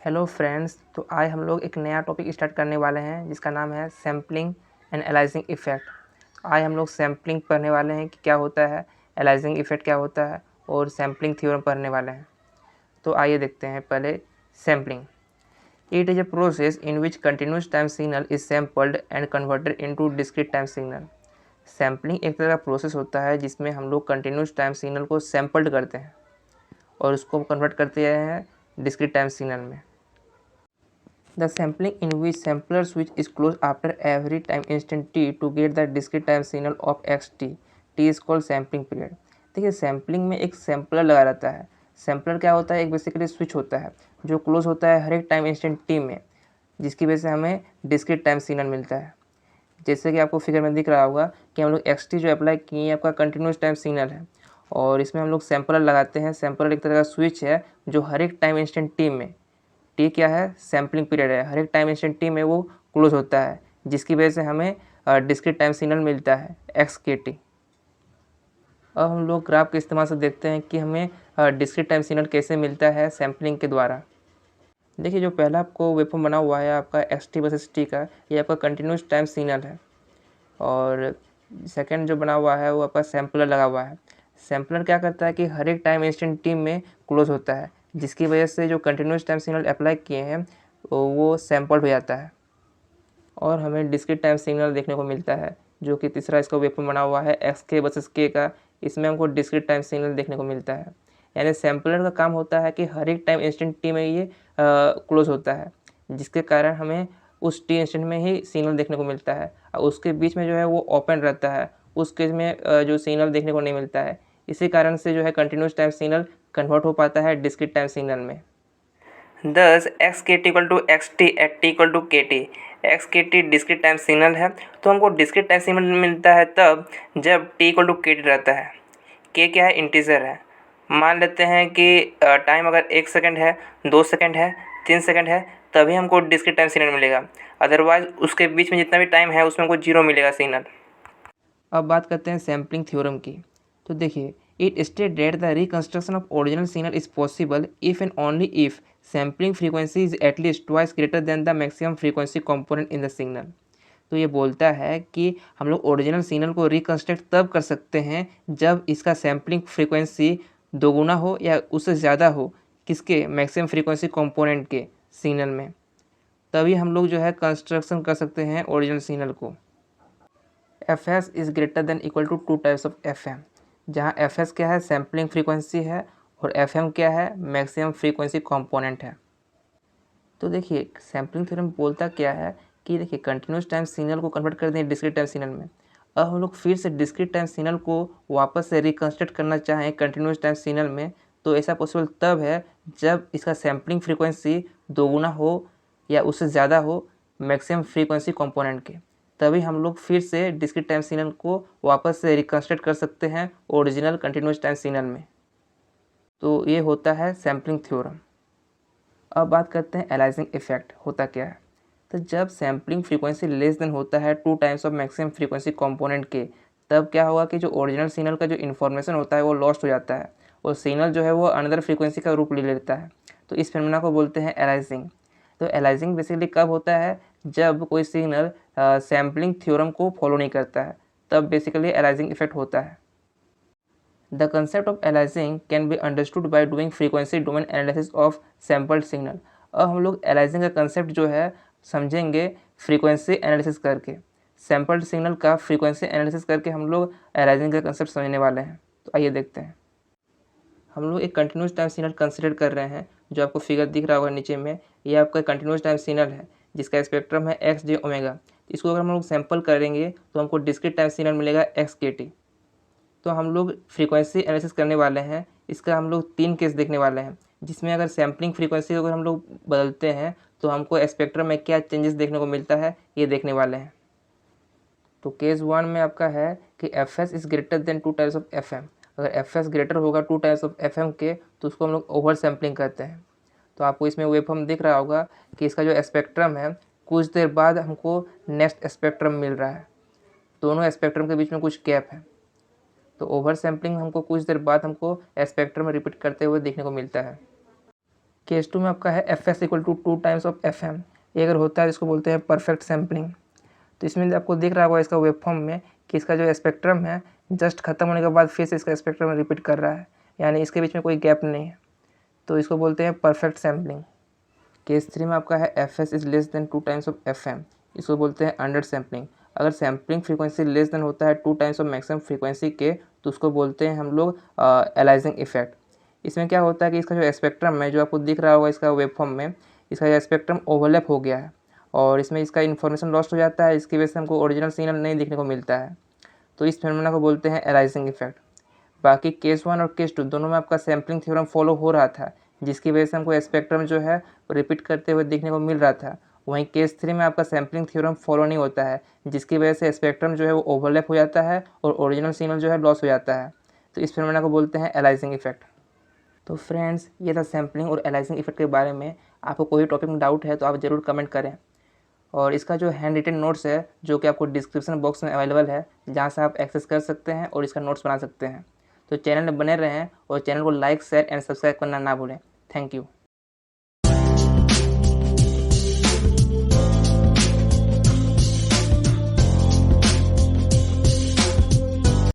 Hello friends, तो आज हम लोग एक नया टॉपिक स्टार्ट करने वाले हैं जिसका नाम है सैम्पलिंग एंड एलाइजिंग इफ़ेक्ट। आज हम लोग सैम्पलिंग पढ़ने वाले हैं कि क्या होता है, एलाइजिंग इफ़ेक्ट क्या होता है और सैम्पलिंग थ्योरम पढ़ने वाले हैं। तो आइए देखते हैं पहले sampling. It is a process in which continuous time signal is sampled and converted into discrete time signal. Sampling एक तरह का प्रोसेस होता है जिसमें हम लोग कंटिन्यूस टाइम सिग्नल को सैम्पल्ड करते हैं और उसको कन्वर्ट करते हैं डिस्क्रीट टाइम सिग्नल में। The sampling in which sampler switch is closed after every time instant t to get the discrete time signal of xt t is called sampling period। देखिए sampling में एक sampler लगा रहता है। Sampler क्या होता है, एक बेसिकली स्विच होता है जो क्लोज होता है हर एक टाइम इंस्टेंट टी में, जिसकी वजह से हमें डिस्क्रीट टाइम सिग्नल मिलता है। जैसे कि आपको फिगर में दिख रहा होगा कि हम लोग एक्स टी जो अप्लाई किए हैं आपका कंटिन्यूस टाइम सिग्नल है और इसमें हम लोग सैम्पलर लगाते हैं। सैम्पलर एक तरह का स्विच है जो हर एक टाइम इंस्टेंट टी में, टी क्या है, सैम्पलिंग पीरियड है, हर एक टाइम इंस्टेंट टी में वो क्लोज होता है, जिसकी वजह से हमें डिस्क्रीट टाइम सिग्नल मिलता है एक्स के टी। अब हम लोग ग्राफ के इस्तेमाल से देखते हैं कि हमें डिस्क्रीट टाइम सिग्नल कैसे मिलता है सैम्पलिंग के द्वारा। देखिए जो पहला आपको वेवफॉर्म बना हुआ है आपका एक्स टी वर्सेस टी का, ये आपका कंटिन्यूस टाइम सिग्नल है और सेकेंड जो बना हुआ है वो आपका सैम्पलर लगा हुआ है। सैम्पलर क्या करता है कि हर एक टाइम इंस्टेंट टी में क्लोज होता है, जिसकी वजह से जो कंटिन्यूस टाइम सिग्नल अप्लाई किए हैं वो सैम्पल्ड हो जाता है और हमें डिस्क्रीट टाइम सिग्नल देखने को मिलता है, जो कि तीसरा इसका वेवफॉर्म बना हुआ है एक्स के वर्सेस के का। इसमें हमको डिस्क्रीट टाइम सिग्नल देखने को मिलता है। यानी सैम्पलर का काम होता है कि हर एक टाइम इंस्टेंट टी में ये क्लोज होता है, जिसके कारण हमें उस टी इंस्टेंट में ही सिग्नल देखने को मिलता है और उसके बीच में जो है वो ओपन रहता है, उस केस में जो सिग्नल देखने को नहीं मिलता है। इसी कारण से जो है कंटिन्यूस टाइम सिग्नल कन्वर्ट हो पाता है डिस्क्रीट टाइम सिग्नल में। दस x k t equal to x t at t equal to k t. X k t discrete time signal है, तो हमको डिस्क्रीट टाइम सिग्नल मिलता है तब जब T equal to k T रहता है। के क्या है, इंटीजर है। मान लेते हैं कि टाइम अगर 1 सेकंड है, 2 सेकंड है, 3 सेकंड है, तभी हमको डिस्क्रीट टाइम सिग्नल मिलेगा। अदरवाइज उसके बीच में जितना भी टाइम है उसमें हमको 0 मिलेगा सिग्नल। अब बात करते हैं सैम्पलिंग थ्योरम की। तो देखिए, it state that the reconstruction of original signal is possible if and only if sampling frequency is at least twice greater than the maximum frequency component in the signal. तो ये बोलता है कि हम लोग ओरिजिनल सिग्नल को रिकंस्ट्रक्ट तब कर सकते हैं जब इसका सैम्पलिंग फ्रीक्वेंसी दोगुना हो या उससे ज़्यादा हो, किसके, मैक्सिमम फ्रीक्वेंसी कंपोनेंट के सिग्नल में, तभी हम लोग जो है कंस्ट्रक्शन कर सकते हैं ओरिजिनल सिग्नल को। F s is greater than equal to 2 times of f m, जहाँ एफ एस क्या है, सैम्पलिंग फ्रीक्वेंसी है, और एफ एम क्या है, मैक्सिमम फ्रीक्वेंसी कंपोनेंट है। तो देखिए सैम्पलिंग थ्योरम बोलता क्या है कि देखिए कंटिन्यूस टाइम सिग्नल को कन्वर्ट कर दें डिस्क्रीट टाइम सिग्नल में। अब हम लोग फिर से डिस्क्रीट टाइम सिग्नल को वापस से रिकंस्ट्रक्ट करना चाहें कंटिन्यूस टाइम सिग्नल में, तो ऐसा पॉसिबल तब है जब इसका सैम्पलिंग फ्रीक्वेंसी दोगुना हो या उससे ज़्यादा हो मैक्सिमम फ्रीक्वेंसी कंपोनेंट के, तभी हम लोग फिर से डिस्क्रीट टाइम सिग्नल को वापस से रिकंस्ट्रक्ट कर सकते हैं ओरिजिनल कंटिन्यूस टाइम सिग्नल में। तो ये होता है सैम्पलिंग थ्योरम। अब बात करते हैं एलाइजिंग इफेक्ट होता क्या है। तो जब सैम्पलिंग फ्रीक्वेंसी लेस देन होता है 2 times of maximum frequency component के, तब क्या होगा कि जो ओरिजिनल सिग्नल का जो इन्फॉर्मेशन होता है वो लॉस्ट हो जाता है और सिग्नल जो है वो अनदर फ्रीक्वेंसी का रूप ले लेता है। तो इस फिनोमेना को बोलते हैं एलाइजिंग। तो एलाइजिंग बेसिकली कब होता है, जब कोई सिग्नल सैम्पलिंग थ्योरम को फॉलो नहीं करता है, तब बेसिकली एलाइजिंग इफेक्ट होता है। The concept of aliasing can be understood by doing frequency domain analysis of sampled signal। अब हम लोग एलाइजिंग का कंसेप्ट जो है समझेंगे फ्रीक्वेंसी एनालिसिस करके। सैम्पल्ड सिग्नल का फ्रीक्वेंसी एनालिसिस करके हम लोग एलाइजिंग का कंसेप्ट समझने वाले हैं। तो आइए देखते हैं। हम लोग एक कंटिन्यूस टाइम सिग्नल कंसिडर कर रहे हैं, जो आपको फिगर दिख रहा होगा नीचे में, ये आपका कंटिन्यूस टाइम सिग्नल है जिसका स्पेक्ट्रम है एक्स जे ओमेगा। इसको अगर हम लोग सैम्पल करेंगे तो हमको डिस्क्रीट टाइम सिग्नल मिलेगा एक्स के टी। तो हम लोग फ्रीक्वेंसी एनालिसिस करने वाले हैं, इसका हम लोग 3 केस देखने वाले हैं, जिसमें अगर सैम्पलिंग फ्रीक्वेंसी अगर हम लोग बदलते हैं तो हमको स्पेक्ट्रम में क्या चेंजेस देखने को मिलता है, ये देखने वाले हैं। तो केस 1 में आपका है कि f s is greater than 2 times of f m. अगर एफ एस ग्रेटर होगा 2 टाइम्स ऑफ एफ एम के, तो उसको हम लोग ओवर सैम्पलिंग कहते हैं। तो आपको इसमें वेवफॉर्म दिख रहा होगा कि इसका जो स्पेक्ट्रम है कुछ देर बाद हमको नेक्स्ट स्पेक्ट्रम मिल रहा है, दोनों स्पेक्ट्रम के बीच में कुछ गैप है। तो ओवर सैम्पलिंग हमको कुछ देर बाद हमको स्पेक्ट्रम में रिपीट करते हुए देखने को मिलता है। केस 2 में आपका है fs equal to 2 times of fm। ये अगर होता है इसको बोलते हैं परफेक्ट सैम्पलिंग। तो इसमें आपको दिख रहा होगा इसका वेव फॉर्म में कि इसका जो स्पेक्ट्रम है जस्ट खत्म होने के बाद फिर से इसका स्पेक्ट्रम रिपीट कर रहा है, यानी इसके बीच में कोई गैप नहीं है, तो इसको बोलते हैं परफेक्ट सैम्पलिंग। केस 3 में आपका है fs is less than 2 times of fm। इसको बोलते हैं अंडर सैम्पलिंग। अगर सैम्पलिंग फ्रीक्वेंसी लेस देन होता है 2 टाइम्स ऑफ मैक्सिमम फ्रीक्वेंसी के, तो उसको बोलते हैं हम लोग एलाइजिंग इफेक्ट। इसमें क्या होता है कि इसका जो स्पेक्ट्रम है, जो आपको दिख रहा होगा इसका वेव फॉर्म में, इसका स्पेक्ट्रम ओवरलैप हो गया है और इसमें इसका इन्फॉर्मेशन लॉस्ट हो जाता है, इसकी वजह से हमको ओरिजिनल सिग्नल नहीं दिखने को मिलता है, तो इस फिनोमेना को बोलते हैं एलाइजिंग इफेक्ट। बाकी केस 1 और केस 2 दोनों में आपका सैम्पलिंग थ्योरम फॉलो हो रहा था, जिसकी वजह से हमको स्पेक्ट्रम जो है वो रिपीट करते हुए देखने को मिल रहा था। वहीं केस 3 में आपका सैम्पलिंग थ्योरम फॉलो नहीं होता है, जिसकी वजह से स्पेक्ट्रम जो है वो ओवरलैप हो जाता है और ओरिजिनल सिग्नल जो है लॉस हो जाता है, तो इस फिनोमेना को बोलते हैं एलाइजिंग इफेक्ट। तो फ्रेंड्स, ये था सैम्पलिंग और एलाइजिंग इफेक्ट के बारे में। आपको कोई टॉपिक में डाउट है तो आप ज़रूर कमेंट करें, और इसका जो हैंड रिटन नोट्स है जो कि आपको डिस्क्रिप्शन बॉक्स में अवेलेबल है, जहाँ से आप एक्सेस कर सकते हैं और इसका नोट्स बना सकते हैं। तो चैनल में बने रहें और चैनल को लाइक, शेयर एंड सब्सक्राइब करना ना भूलें। Thank you.